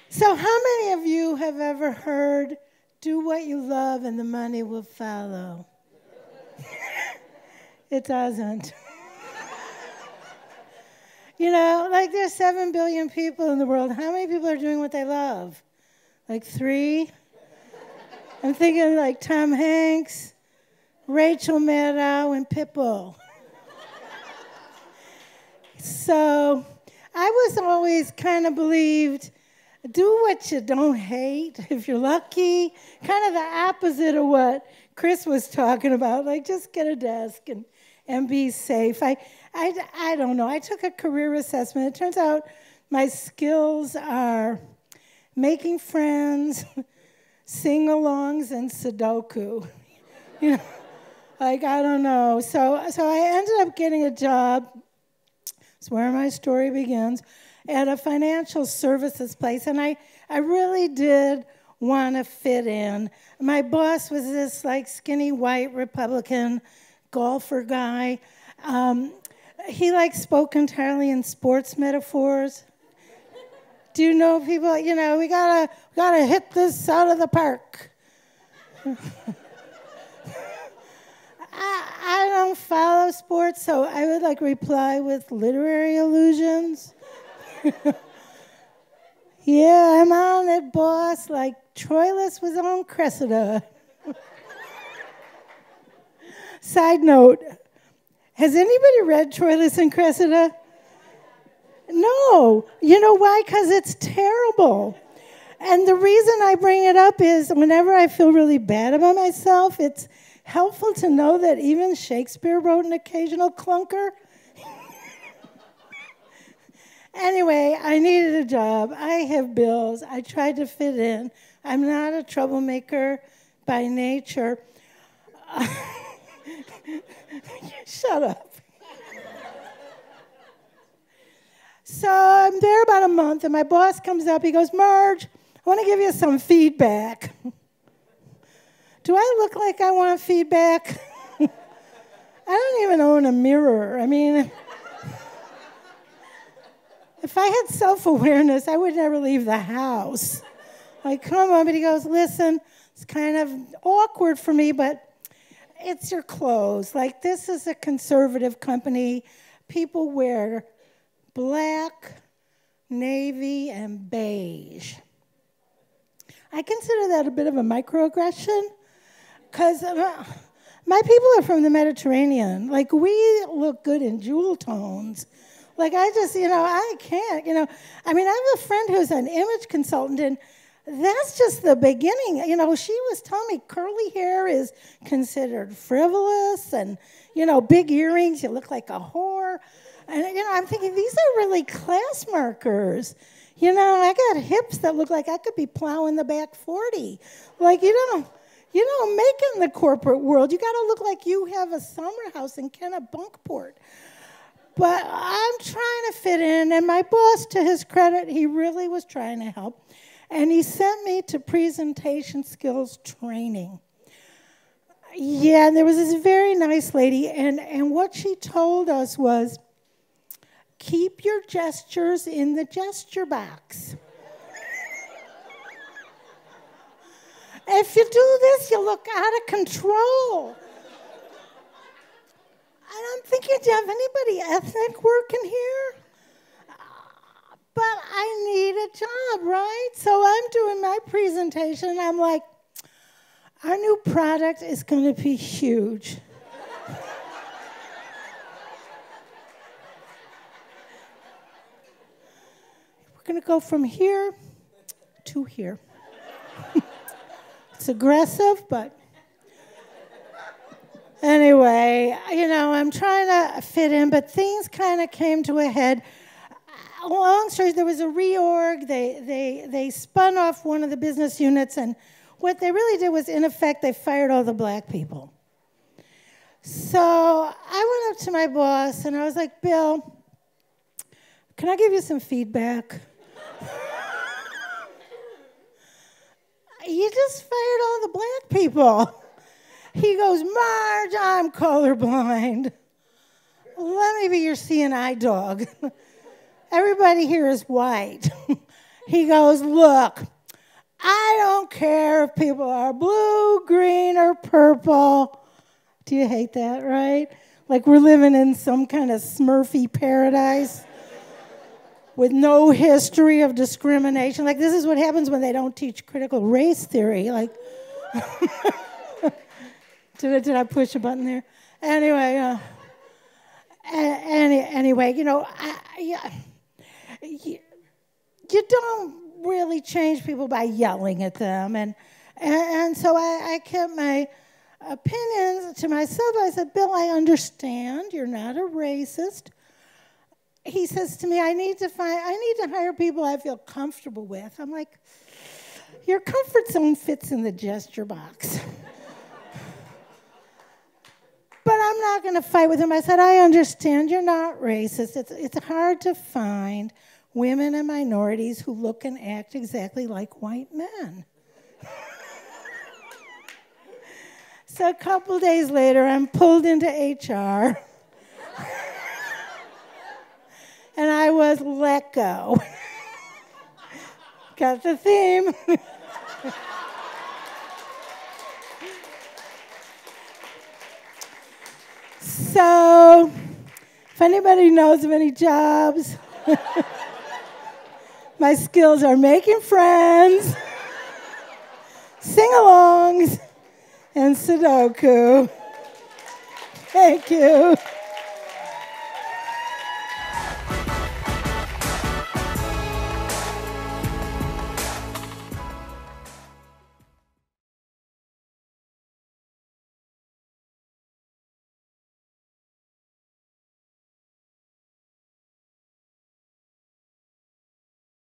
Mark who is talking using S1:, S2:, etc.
S1: So how many of you have ever heard, do what you love and the money will follow? It doesn't. You know, like there's 7 billion people in the world. How many people are doing what they love? Like 3? I'm thinking like Tom Hanks, Rachel Maddow, and Pitbull. So I was always kind of believed, do what you don't hate if you're lucky. Kind of the opposite of what Chris was talking about. Like just get a desk and be safe. I don't know. I took a career assessment. It turns out my skills are making friends, sing-alongs, and Sudoku. You know, like I don't know. So I ended up getting a job. That's where my story begins, at a financial services place, and I really did want to fit in. My boss was this like skinny white Republican golfer guy. He like spoke entirely in sports metaphors. Do you know people? You know, we gotta hit this out of the park. I don't follow sports, so I would like reply with literary allusions. Yeah, I'm on it, boss. Like Troilus was on Cressida. Side note, has anybody read Troilus and Cressida? No. You know why? Because it's terrible. And the reason I bring it up is whenever I feel really bad about myself, it's helpful to know that even Shakespeare wrote an occasional clunker. Anyway, I needed a job. I have bills. I tried to fit in. I'm not a troublemaker by nature. Shut up. So I'm there about a month, and my boss comes up. He goes, Marge, I want to give you some feedback. Do I look like I want feedback? I don't even own a mirror. I mean, if I had self-awareness, I would never leave the house. Like, come on. But he goes, listen, it's kind of awkward for me, but it's your clothes. Like, this is a conservative company. People wear black, navy, and beige. I consider that a bit of a microaggression because my people are from the Mediterranean. Like, we look good in jewel tones. Like, I just, I can't, I mean, I have a friend who's an image consultant, and that's just the beginning. She was telling me curly hair is considered frivolous, and, big earrings, you look like a whore. And, I'm thinking, these are really class markers. I got hips that look like I could be plowing the back 40. Like, you don't make it in the corporate world. You got to look like you have a summer house in Kennebunkport. But I'm trying to fit in, and my boss, to his credit, he really was trying to help. And he sent me to presentation skills training. Yeah, and there was this very nice lady, and what she told us was, keep your gestures in the gesture box. If you do this, you look out of control. And I'm thinking, do you have anybody ethnic working here? But I need a job, right? So I'm doing my presentation, and I'm like, our new product is going to be huge. We're going to go from here to here. It's aggressive, but anyway, I'm trying to fit in, but things kind of came to a head. Long story, there was a reorg. They spun off one of the business units, and what they really did was, in effect, they fired all the black people. So I went up to my boss, and I was like, Bill, can I give you some feedback? You just fired all the black people. He goes, Marge, I'm colorblind. Let me be your CNI dog. Everybody here is white. He goes, look, I don't care if people are blue, green, or purple. Do you hate that, right? Like we're living in some kind of Smurfy paradise with no history of discrimination. Like this is what happens when they don't teach critical race theory. Like, did I push a button there? Anyway, anyway, you know, you don't really change people by yelling at them, and so I kept my opinions to myself. I said, Bill, I understand you're not a racist. He says to me, I need to hire people I feel comfortable with. I'm like, your comfort zone fits in the gesture box. But I'm not going to fight with him. I said, I understand you're not racist. It's hard to find women and minorities who look and act exactly like white men. So a couple days later, I'm pulled into HR. And I was let go. Got the theme. So, if anybody knows of any jobs, my skills are making friends, sing-alongs, and Sudoku. Thank you.